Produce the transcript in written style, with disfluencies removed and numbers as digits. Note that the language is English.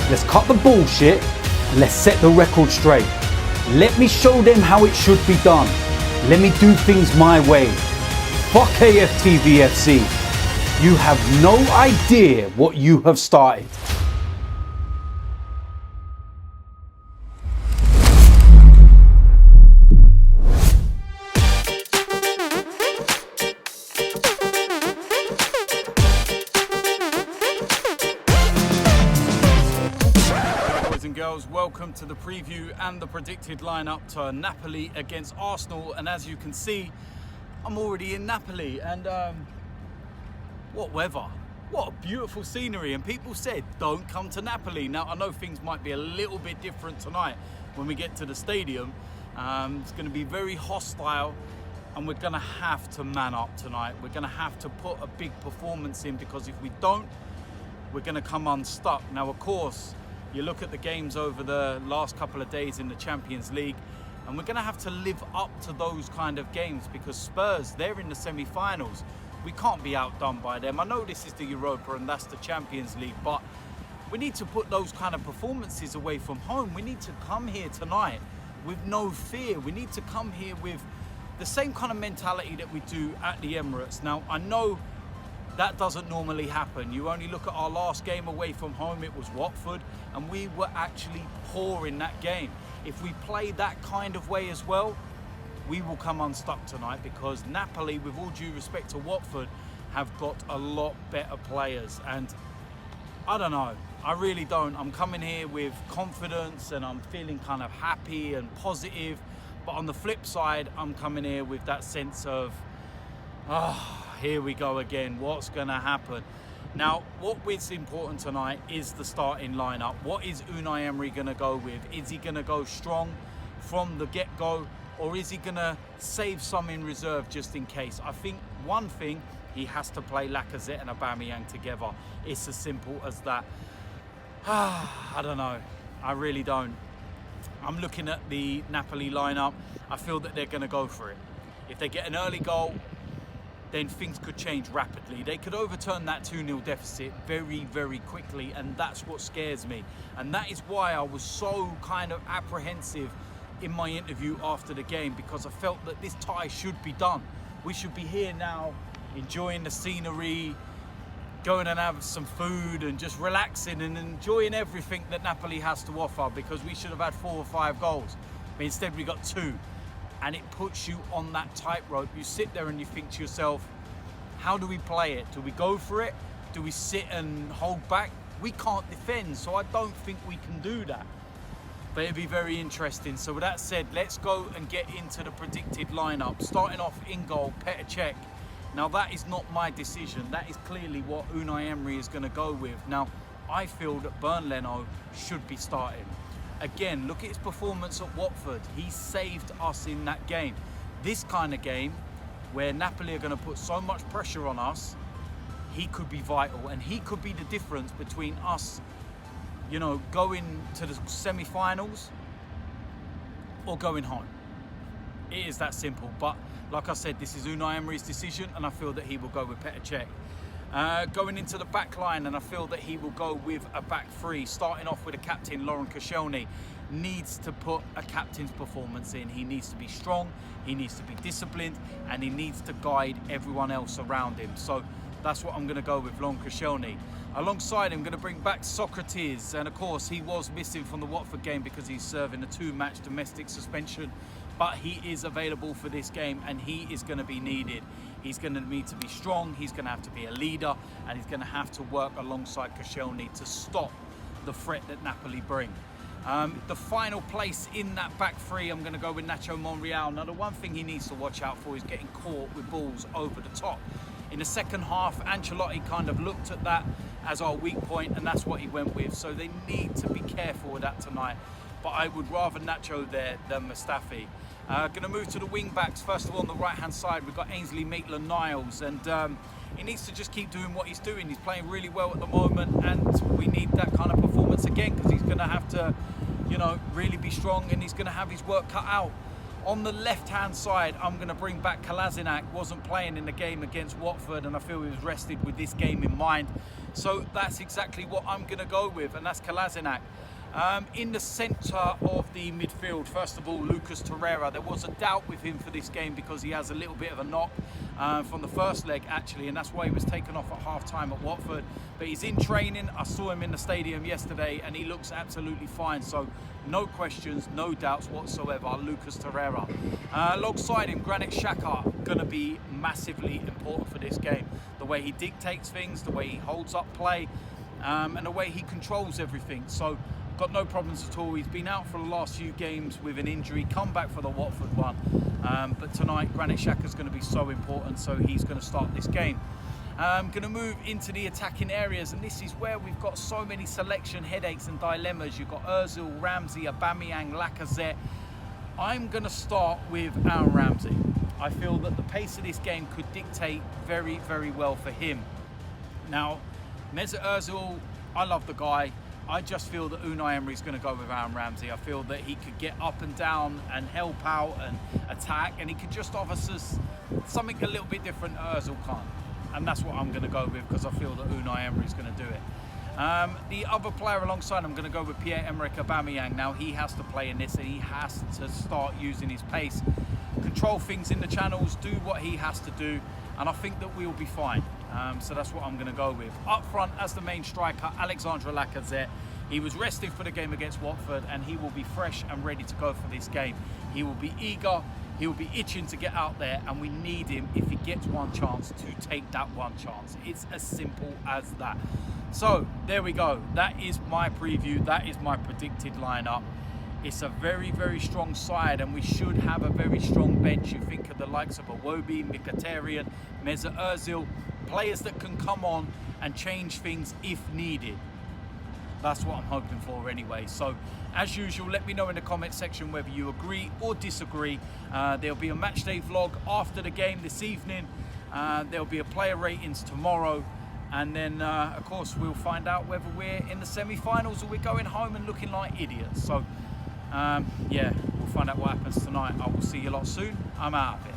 Let's cut the bullshit and let's set the record straight. Let me show them how it should be done. Let me do things my way. Fuck AFTVFC. You have no idea what you have started. Welcome to the preview and the predicted lineup to Napoli against Arsenal, and as you can see, I'm already in Napoli, and what weather, what a beautiful scenery. And people said don't come to Napoli. Now I know things might be a little bit different tonight when we get to the stadium. It's going to be very hostile, and we're going to have to man up tonight. We're going to have to put a big performance in, because if we don't, we're going to come unstuck. Now of course, you look at the games over the last couple of days in the Champions League, and we're going to have to live up to those kind of games, because Spurs, they're in the semi-finals. We can't be outdone by them. I know this is the Europa and that's the Champions League, but we need to put those kind of performances away from home. We need to come here tonight with no fear. We need to come here with the same kind of mentality that we do at the Emirates. Now, I know that doesn't normally happen. You only look at our last game away from home, it was Watford, and we were actually poor in that game. If we play that kind of way as well, we will come unstuck tonight, because Napoli, with all due respect to Watford, have got a lot better players. And I don't know, I really don't. I'm coming here with confidence and I'm feeling kind of happy and positive. But on the flip side, I'm coming here with that sense of, here we go again, what's going to happen? Now, what is important tonight is the starting lineup. What is Unai Emery going to go with? Is he going to go strong from the get-go, or is he going to save some in reserve just in case? I think one thing, he has to play Lacazette and Aubameyang together. It's as simple as that. I don't know. I really don't. I'm looking at the Napoli lineup. I feel that they're going to go for it. If they get an early goal, then things could change rapidly. They could overturn that 2-0 deficit very, very quickly, and that's what scares me. And that is why I was so kind of apprehensive in my interview after the game, because I felt that this tie should be done. We should be here now, enjoying the scenery, going and have some food and just relaxing and enjoying everything that Napoli has to offer, because we should have had 4 or 5 goals. But instead we got 2. And it puts you on that tightrope. You sit there and you think to yourself, how do we play it? Do we go for it? Do we sit and hold back? We can't defend, so I don't think we can do that. But it'd be very interesting. So with that said, let's go and get into the predicted lineup. Starting off in goal, Cech. Now that is not my decision. That is clearly what Unai Emery is going to go with. Now, I feel that Leno should be starting. Again, look at his performance at Watford. He saved us in that game. This kind of game, where Napoli are going to put so much pressure on us, he could be vital, and he could be the difference between us, you know, going to the semi-finals or going home. It is that simple. But like I said, this is Unai Emery's decision, and I feel that he will go with Cech. Going into the back line, and I feel that he will go with a back 3, starting off with a captain. Koscielny needs to put a captain's performance in. He needs to be strong, he needs to be disciplined, and he needs to guide everyone else around him. So that's what I'm going to go with, Koscielny. Alongside him, I'm going to bring back Sokratis, and of course he was missing from the Watford game because he's serving a 2-match domestic suspension. But he is available for this game, and he is going to be needed. He's going to need to be strong, he's going to have to be a leader, and he's going to have to work alongside Koscielny to stop the threat that Napoli bring. The final place in that back 3, I'm going to go with Monreal. Now, the one thing he needs to watch out for is getting caught with balls over the top. In the second half, Ancelotti kind of looked at that as our weak point, and that's what he went with. So they need to be careful with that tonight. But I would rather Nacho there than Mustafi. Going to move to the wing backs. First of all, on the right hand side, we've got Ainsley Maitland-Niles, and he needs to just keep doing what he's doing. He's playing really well at the moment, and we need that kind of performance again, because he's going to have to, you know, really be strong, and he's going to have his work cut out. On the left-hand side, I'm going to bring back Kolasinac. Wasn't playing in the game against Watford, and I feel he was rested with this game in mind. So that's exactly what I'm going to go with, and that's Kolasinac. In the centre of the midfield, first of all, Lucas Torreira. There was a doubt with him for this game because he has a little bit of a knock from the first leg, actually, and that's why he was taken off at half-time at Watford. But he's in training. I saw him in the stadium yesterday, and he looks absolutely fine. So no questions, no doubts whatsoever, Lucas Torreira. Alongside him, Granit Xhaka, going to be massively important for this game. The way he dictates things, the way he holds up play, and the way he controls everything. So got no problems at all. He's been out for the last few games with an injury, come back for the Watford one. But tonight, Granit Xhaka is going to be so important, so he's going to start this game. Going to move into the attacking areas, and this is where we've got so many selection headaches and dilemmas. You've got Ozil, Ramsey, Aubameyang, Lacazette. I'm going to start with Aaron Ramsey. I feel that the pace of this game could dictate very, very well for him. Now, Mesut Ozil, I love the guy. I just feel that Unai Emery is going to go with Aaron Ramsey. I feel that he could get up and down and help out and attack, and he could just offer us something a little bit different that Ozil can't. And that's what I'm going to go with because I feel that Unai Emery is going to do it. The other player alongside, I'm going to go with Pierre-Emerick Aubameyang. Now, he has to play in this, and he has to start using his pace, control things in the channels, do what he has to do, and I think that we'll be fine. So that's what I'm going to go with. Up front, as the main striker, Alexandre Lacazette. He was resting for the game against Watford, and he will be fresh and ready to go for this game. He will be eager, he will be itching to get out there, and we need him, if he gets one chance, to take that one chance. It's as simple as that. So there we go. That is my preview. That is my predicted lineup. It's a very, very strong side, and we should have a very strong bench. You think of the likes of Iwobi, Mkhitaryan, Mesut Ozil, players that can come on and change things if needed. That's what I'm hoping for anyway. So, as usual, let me know in the comment section whether you agree or disagree. There'll be a matchday vlog after the game this evening. There'll be a player ratings tomorrow. And then, of course, we'll find out whether we're in the semi-finals or we're going home and looking like idiots. So, yeah, we'll find out what happens tonight. I will see you lot soon. I'm out of it.